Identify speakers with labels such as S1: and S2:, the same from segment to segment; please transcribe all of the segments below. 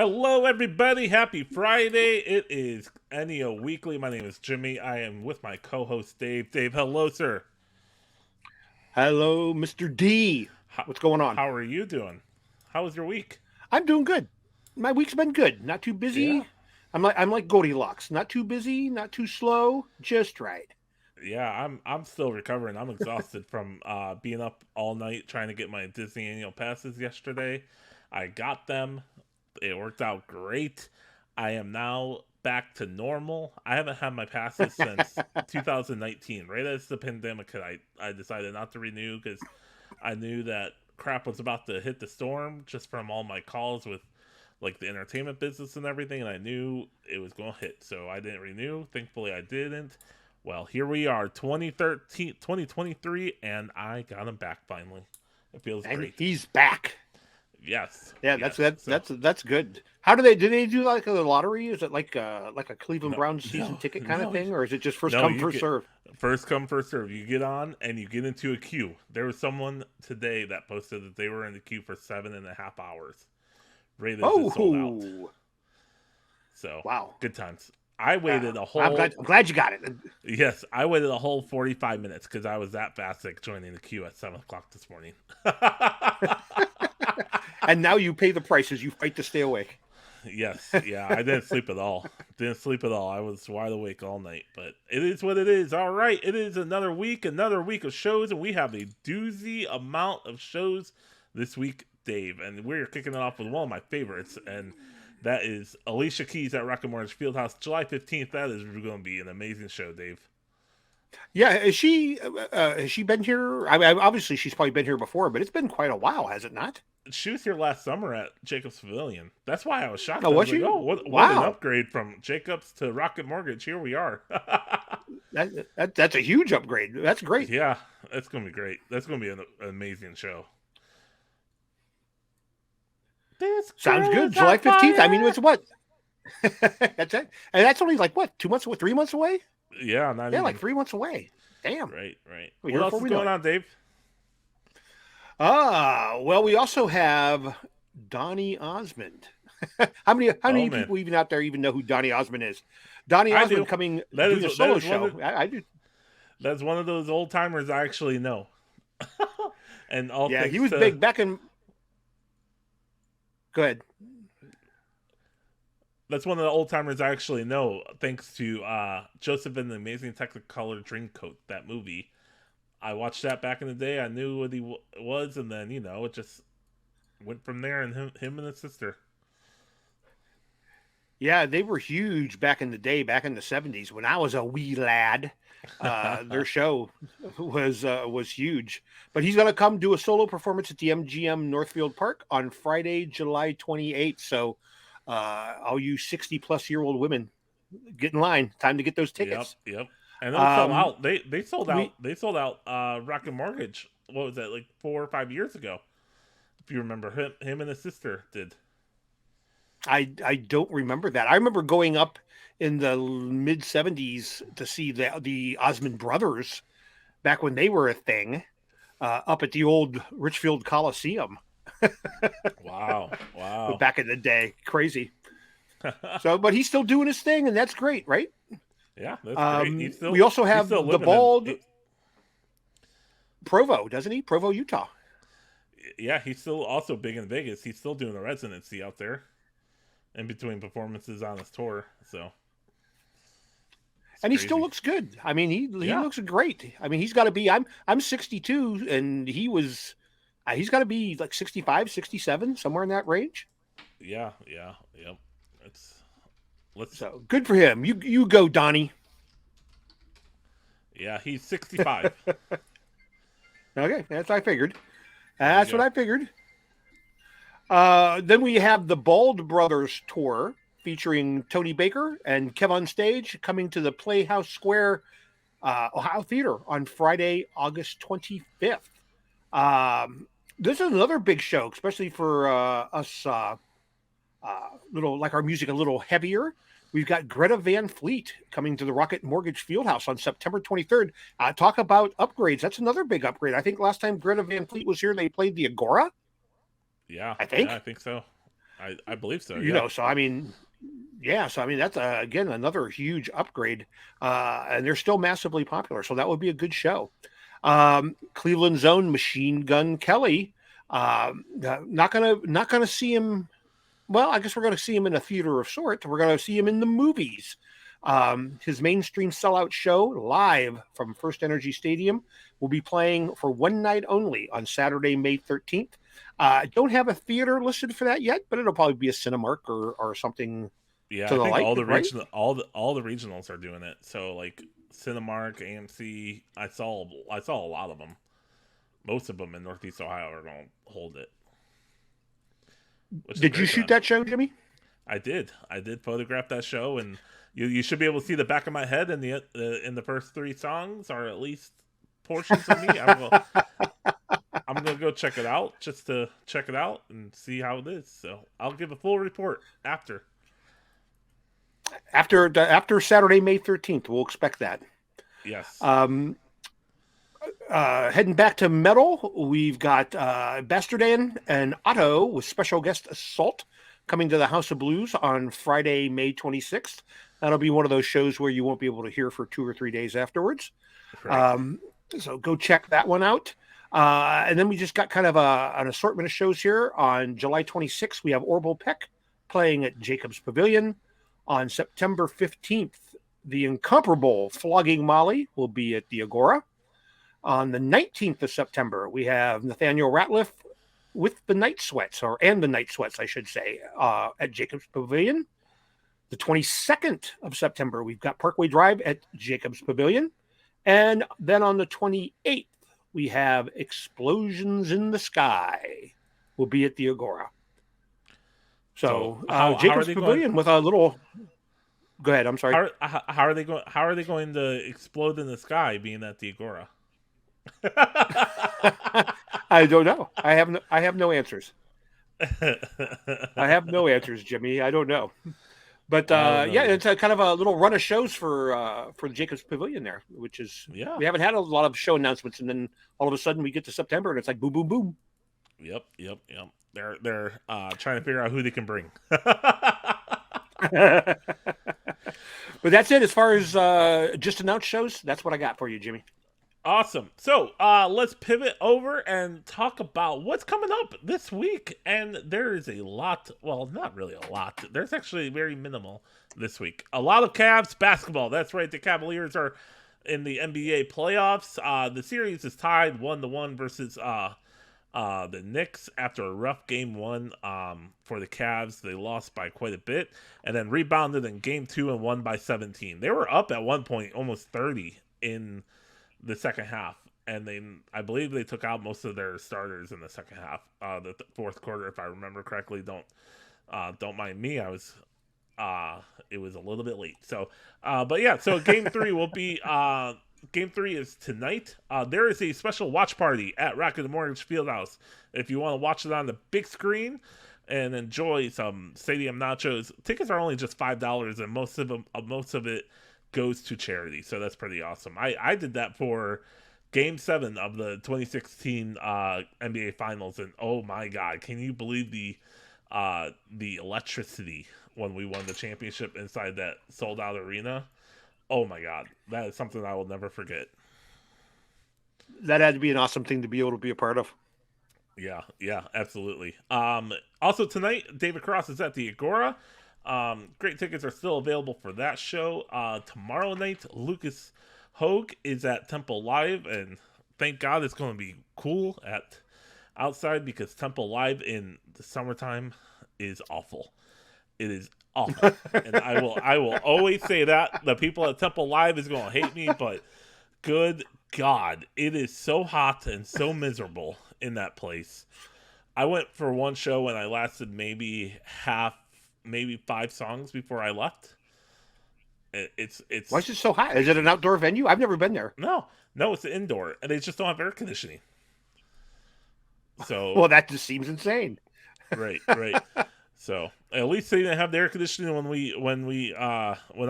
S1: Hello, everybody. Happy Friday. It is NEO Weekly. My name is Jimmy. I am with my co host, Dave. Dave, hello, sir.
S2: Hello, Mr. D.
S1: How,
S2: What's going on?
S1: how are you doing? How was your week?
S2: I'm doing good. My week's been good. Not too
S1: Yeah.
S2: busy. I'm like Goldilocks. Not too busy, not too slow, just right.
S1: Yeah, I'm still recovering. I'm exhausted from being up all night trying to get my Disney annual passes yesterday. I got them. It worked out great. I am now back to normal. I haven't had my passes since 2019, right as the pandemic hit. I decided not to renew because I knew that crap was about to hit the storm just from all my calls with like the entertainment business and everything, and I knew it was going to hit. So I didn't renew. Thankfully, I didn't. Well, here we are, 2013, 2023, and I got him back finally. It feels
S2: And
S1: great.
S2: he's back.
S1: Yes,
S2: Yeah, that's
S1: yes.
S2: that,
S1: So,
S2: that's good. How do they do like a lottery? Is it like a Cleveland
S1: no,
S2: Browns season
S1: no,
S2: ticket kind of
S1: no,
S2: thing, or is it just first
S1: no.
S2: come
S1: You
S2: first
S1: get
S2: serve?
S1: first come, first serve. You get on and you get into a queue. There was someone today that posted that they were in the queue for 7.5 hours. Raiders is sold out.
S2: Oh,
S1: So
S2: wow.
S1: good times. I waited a
S2: I'm
S1: whole
S2: glad. I'm glad you got it.
S1: yes, I waited a whole 45 minutes because I was that fast at joining the queue at 7 o'clock this morning.
S2: And now you pay the price as you fight to stay awake.
S1: Yes, yeah, I didn't sleep at all. Didn't sleep at all. I was wide awake all night, but it is what it is. All right, it is another week of shows, and we have a doozy amount of shows this week, Dave. And we're kicking it off with one of my favorites, and that is Alicia Keys at Rocket Mortgage Fieldhouse, July 15th. That is going to be an amazing show, Dave.
S2: Yeah, has she been here? Obviously she's probably been here before, but it's been quite a while, has it not?
S1: She was here last summer at Jacobs Pavilion. That's why I was
S2: Oh,
S1: shocked. I was
S2: was
S1: like,
S2: she?
S1: "Oh, what an
S2: Wow,
S1: upgrade from Jacobs to Rocket Mortgage! Here we are."
S2: that's a huge upgrade. That's great.
S1: Yeah, that's gonna be great. That's gonna be an amazing show. This
S2: Sounds
S1: girl
S2: good.
S1: is on
S2: July 15th. I mean,
S1: fire.
S2: it's what? That's it. And that's only like what? 2 months, 3 months away?
S1: Yeah, not
S2: Yeah, like
S1: even.
S2: 3 months away. Damn.
S1: Right, right.
S2: Well,
S1: What
S2: here
S1: else
S2: before
S1: is
S2: we know
S1: going
S2: it.
S1: on, Dave?
S2: Well, we also have Donny Osmond. How
S1: Oh
S2: many
S1: man,
S2: people even out there even know who Donny Osmond is? Donny
S1: I
S2: Osmond
S1: do.
S2: coming
S1: That
S2: doing
S1: is
S2: a
S1: that
S2: solo
S1: is one
S2: show.
S1: of
S2: I do.
S1: that's one of those old timers I actually know. And all
S2: Yeah, he
S1: thanks
S2: was
S1: to
S2: big back in. Go ahead.
S1: that's one of the old timers I actually know, thanks to Joseph and the Amazing Technicolor Dreamcoat, that movie. I watched that back in the day. I knew what he was, and then it just went from there. And him and his sister.
S2: Yeah, they were huge back in the day, back in the '70s when I was a wee lad. Their show was huge. But he's going to come do a solo performance at the MGM Northfield Park on Friday, July 28th. So, all you 60-plus-year-old women, get in line. Time to get those
S1: Yep,
S2: tickets.
S1: yep. And it'll sell
S2: Um,
S1: out. They sold out.
S2: we
S1: They sold out. Rocket Mortgage. What was that? Like 4 or 5 years ago, if you remember. Him and his sister did.
S2: I don't remember that. I remember going up in the mid '70s to see the Osmond brothers back when they were a thing, up at the old Richfield Coliseum
S1: Wow, wow.
S2: back in the day. Crazy. So, but he's still doing his thing, and that's great, right?
S1: Yeah, that's great.
S2: We also
S1: He's
S2: have
S1: still
S2: the
S1: living in.
S2: bald Provo, doesn't he? Provo, Utah.
S1: Yeah, he's still also big in Vegas. He's still doing a residency out there in between performances on his tour. So it's
S2: And he still
S1: crazy.
S2: looks good. I mean, he
S1: Yeah,
S2: looks great. I mean, he's got to be. I'm 62, and he's got to be like 65, 67, somewhere in that range.
S1: yeah, yeah, yep. It's let's.
S2: So good for him. You go, Donnie.
S1: Yeah, he's 65.
S2: Okay, that's what I figured.
S1: There you
S2: That's what
S1: go.
S2: I figured. Then we have the Bald Brothers tour featuring Tony Baker and Kev on Stage coming to the Playhouse Square Ohio Theater on Friday, August 25th. This is another big show, especially for us, little like our music a little heavier. We've got Greta Van Fleet coming to the Rocket Mortgage Fieldhouse on September 23rd. Talk about upgrades. That's another big upgrade. I think last time Greta Van Fleet was here, they played the Agora,
S1: Yeah,
S2: I
S1: yeah, I
S2: think.
S1: think so. I believe so.
S2: You
S1: Yeah.
S2: know, so I mean, yeah, so I mean that's again another huge upgrade, and they're still massively popular. So that would be a good show. Cleveland's own Machine Gun Kelly. Not gonna see him. Well, I guess we're going to see him in a theater of sorts. We're going to see him in the movies. His mainstream sellout show, live from First Energy Stadium, will be playing for one night only on Saturday, May 13th. Don't have a theater listed for that yet, but it'll probably be a Cinemark or something
S1: Yeah,
S2: to
S1: I
S2: the
S1: think
S2: like, right?
S1: all the regionals are doing it. So like Cinemark, AMC, I saw a lot of them. Most of them in Northeast Ohio are going to hold it, which is
S2: Did you
S1: great for
S2: shoot
S1: them.
S2: that show, Jimmy?
S1: I did. I did photograph that show, and you should be able to see the back of my head in the first three songs, or at least portions of me. I'm gonna go check it out just to check it out and see how it is. So I'll give a full report after.
S2: After Saturday, May 13th, we'll expect that.
S1: Yes.
S2: Um, Heading back to metal, we've got Bastardan and Otto with special guest Assault coming to the House of Blues on Friday, May 26th. That'll be one of those shows where you won't be able to hear for 2 or 3 days afterwards.
S1: Right.
S2: Um, so go check that one out. And then we just got kind of an assortment of shows here. On July 26th, we have Orville Peck playing at Jacobs Pavilion. On September 15th, the incomparable Flogging Molly will be at the Agora. On the 19th of September, we have Nathaniel Ratliff with the Night Sweats, and the Night Sweats, I should say, at Jacobs Pavilion. The 22nd of September, we've got Parkway Drive at Jacobs Pavilion. And then on the 28th, we have Explosions in the Sky will be at the Agora. So,
S1: how are
S2: Jacobs
S1: they going?
S2: Pavilion with a little. Go ahead. I'm sorry.
S1: How are they going? How are they going to explode in the sky, being at the Agora?
S2: I don't know. I have no answers. I have no answers, Jimmy. I don't know. But
S1: I don't know
S2: yeah,
S1: either.
S2: it's a kind of a little run of shows for the Jacobs Pavilion there, which is
S1: Yeah.
S2: we haven't had a lot of show announcements, and then all of a sudden we get to September and it's like boom, boom, boom.
S1: Yep. Yep. Yep. They're trying to figure out who they can bring.
S2: But that's it as far as just announced shows. That's what I got for you, Jimmy.
S1: Awesome. So let's pivot over and talk about what's coming up this week. And there is a lot. Well, not really a lot. There's actually very minimal this week. A lot of Cavs basketball. That's right. The Cavaliers are in the NBA playoffs. The series is tied 1-1 versus the Knicks after a rough game one for the Cavs. They lost by quite a bit and then rebounded in game two and won by 17. They were up at one point almost 30 in the second half, and I believe they took out most of their starters in the second half. The fourth quarter, if I remember correctly. Don't mind me. It was a little bit late. So, but yeah. So game three will be game three is tonight. There is a special watch party at Rocket Mortgage Fieldhouse. If you want to watch it on the big screen and enjoy some stadium nachos, tickets are only just $5, and most of it goes to charity. So that's pretty awesome. I did that for game 7 of the 2016 NBA finals, and oh my god, can you believe the electricity when we won the championship inside that sold out arena? Oh my god, that is something I will never forget.
S2: That had to be an awesome thing to be able to be a part of.
S1: Yeah, absolutely. Also tonight, David Cross is at the Agora. Great tickets are still available for that show. Tomorrow night, Lucas Hogue is at Temple Live, and thank God it's going to be cool at outside, because Temple Live in the summertime is awful. It is awful, and I will always say that. The people at Temple Live is going to hate me, but good God, it is so hot and so miserable in that place. I went for one show and I lasted maybe 5 songs before I left. It's
S2: Why is it so hot? Is it an outdoor venue? I've never been there.
S1: no, it's indoor, and they just don't have air conditioning. So
S2: Well, that just seems insane.
S1: right. So at least they didn't have the air conditioning when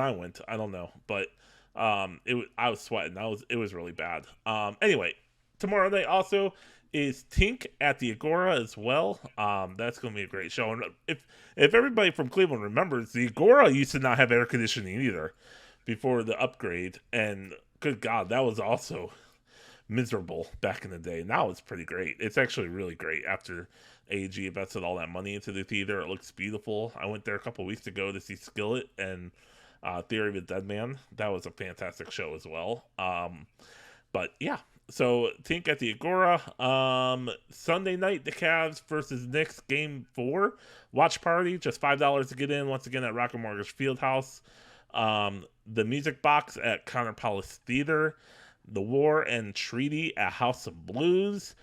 S1: I went. I don't know, but I was sweating. It was really bad. Anyway, tomorrow night also is Tink at the Agora as well. That's going to be a great show. And if everybody from Cleveland remembers, the Agora used to not have air conditioning either before the upgrade. And good God, that was also miserable back in the day. Now it's pretty great. It's actually really great after AEG invested all that money into the theater. It looks beautiful. I went there a couple weeks ago to see Skillet and Theory of a Dead Man. That was a fantastic show as well. But yeah, so Tink at the Agora. Sunday night, the Cavs versus Knicks, Game 4. Watch party, just $5 to get in. Once again at Rocket Mortgage Fieldhouse. The Music Box at Connor Palace Theater. The War and Treaty at House of Blues.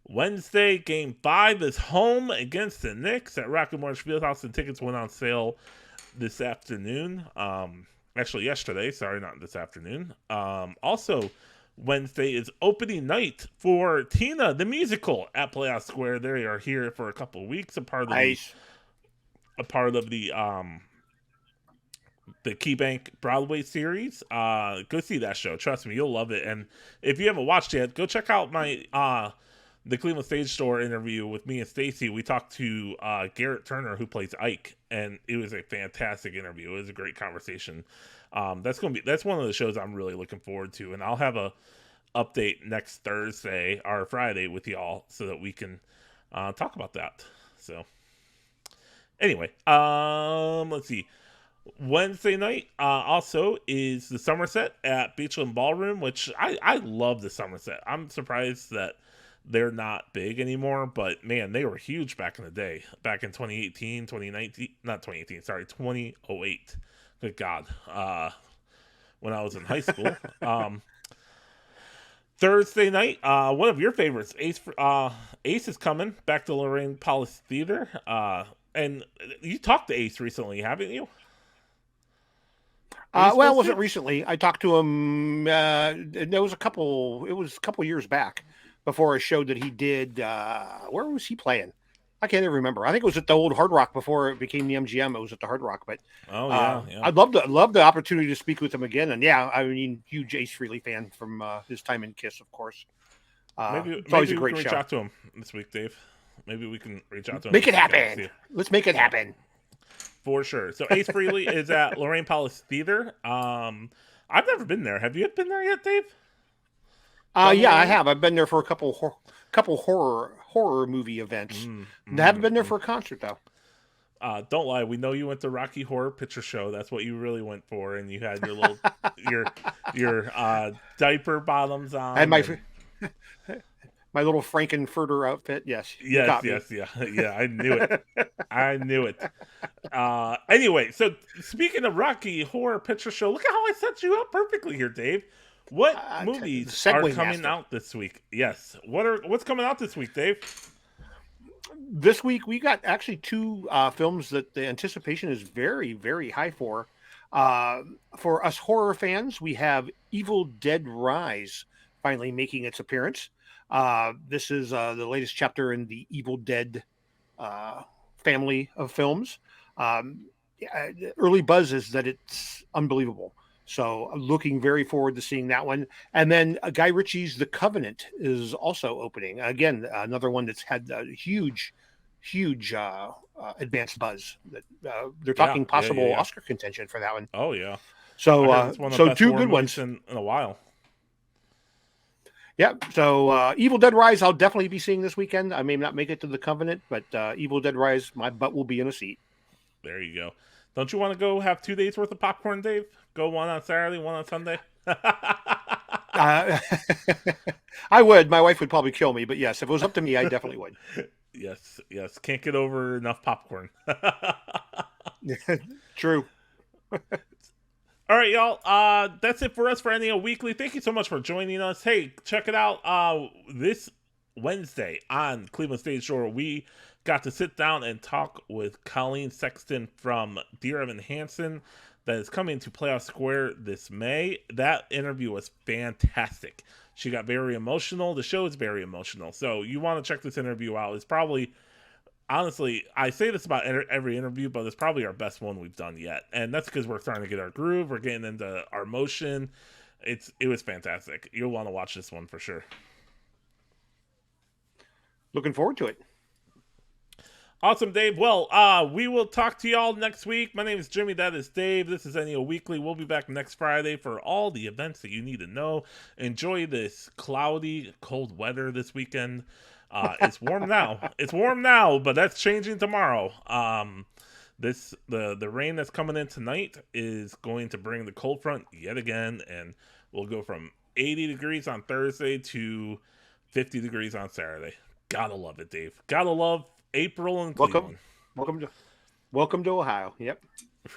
S1: Wednesday, Game 5 is home against the Knicks at Rocket Mortgage Fieldhouse, and tickets went on sale this afternoon. Actually, yesterday. Sorry, not this afternoon. Also, Wednesday is opening night for Tina the Musical at Playoff Square. They are here for a couple of weeks, a part of the KeyBank Broadway series. Go see that show. Trust me, you'll love it. And if you haven't watched yet, go check out my the Cleveland Stage Store interview with me and Stacy. We talked to Garrett Turner, who plays Ike, and it was a fantastic interview. It was a great conversation. That's one of the shows I'm really looking forward to, and I'll have a update next Thursday or Friday with y'all so that we can talk about that. So anyway, let's see. Wednesday night also is the Somerset at Beachland Ballroom, which I love the Somerset. I'm surprised that they're not big anymore, but man, they were huge back in the day, back in 2018, 2019, not 2018, sorry, 2008. Good God. When I was in high school. Thursday night, one of your favorites, Ace is coming back to Lorraine Palace Theater. And you talked to Ace recently, haven't you?
S2: Well, it wasn't recently. I talked to him. It was a couple years back before a show that he did. Where was he playing? I can't even remember. I think it was at the old Hard Rock before it became the MGM. It was at the Hard Rock, but yeah. I'd love the opportunity to speak with him again. And yeah, I mean, huge Ace Frehley fan from his time in Kiss, of course.
S1: Maybe we can reach out to him this week, Dave. Maybe we can reach out to him.
S2: Make it happen. Let's make it happen.
S1: For sure. So Ace Frehley is at Lorraine Palace Theater. I've never been there. Have you been there yet, Dave?
S2: Yeah, I have. I've been there for a couple horror movie events. I haven't been there for a concert though.
S1: Don't lie. We know you went to Rocky Horror Picture Show. That's what you really went for, and you had your little your diaper bottoms on.
S2: And my little Frankenfurter outfit. Yes.
S1: Yeah. I knew it. I knew it. Anyway, so speaking of Rocky Horror Picture Show, look at how I set you up perfectly here, Dave. What movies are coming out this week? Yes. What's coming out this week, Dave?
S2: This week we got actually two films that the anticipation is very, very high for. For us horror fans, we have Evil Dead Rise finally making its appearance. This is the latest chapter in the Evil Dead family of films. Early buzz is that it's unbelievable. So looking very forward to seeing that one. And then Guy Ritchie's The Covenant is also opening. Again, another one that's had a huge advanced buzz. That they're talking possible Oscar contention for that one.
S1: Oh, yeah.
S2: So two good ones
S1: in a while.
S2: Yeah, so Evil Dead Rise, I'll definitely be seeing this weekend. I may not make it to The Covenant, but Evil Dead Rise, my butt will be in a seat.
S1: There you go. Don't you want to go have 2 days worth of popcorn, Dave? Go one on Saturday, one on Sunday?
S2: I would. My wife would probably kill me, but yes, if it was up to me, I definitely would.
S1: Yes. Can't get over enough popcorn.
S2: True.
S1: All right, y'all. That's it for us for NEO Weekly. Thank you so much for joining us. Hey, check it out. This Wednesday on Cleveland Stage Shore, we got to sit down and talk with Colleen Sexton from Dear Evan Hansen that is coming to Playoff Square this May. That interview was fantastic. She got very emotional. The show is very emotional. So you want to check this interview out. It's probably... Honestly, I say this about every interview, but it's probably our best one we've done yet. And that's because we're starting to get our groove. We're getting into our motion. It was fantastic. You'll want to watch this one for sure.
S2: Looking forward to it.
S1: Awesome, Dave. Well, we will talk to y'all next week. My name is Jimmy. That is Dave. This is NEO Weekly. We'll be back next Friday for all the events that you need to know. Enjoy this cloudy, cold weather this weekend. It's warm now. It's warm now, but that's changing tomorrow. The rain that's coming in tonight is going to bring the cold front yet again, and we'll go from 80 degrees on Thursday to 50 degrees on Saturday. Gotta love it, Dave. Gotta love April in
S2: Welcome,
S1: Cleveland.
S2: welcome to, welcome to Ohio. Yep.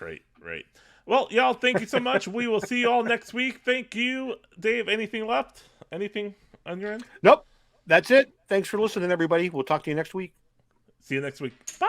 S1: Right, right. Well, y'all, thank you so much. We will see you all next week. Thank you, Dave. Anything left? Anything on your end?
S2: Nope. That's it. Thanks for listening, everybody. We'll talk to you next week.
S1: See you next week. Bye.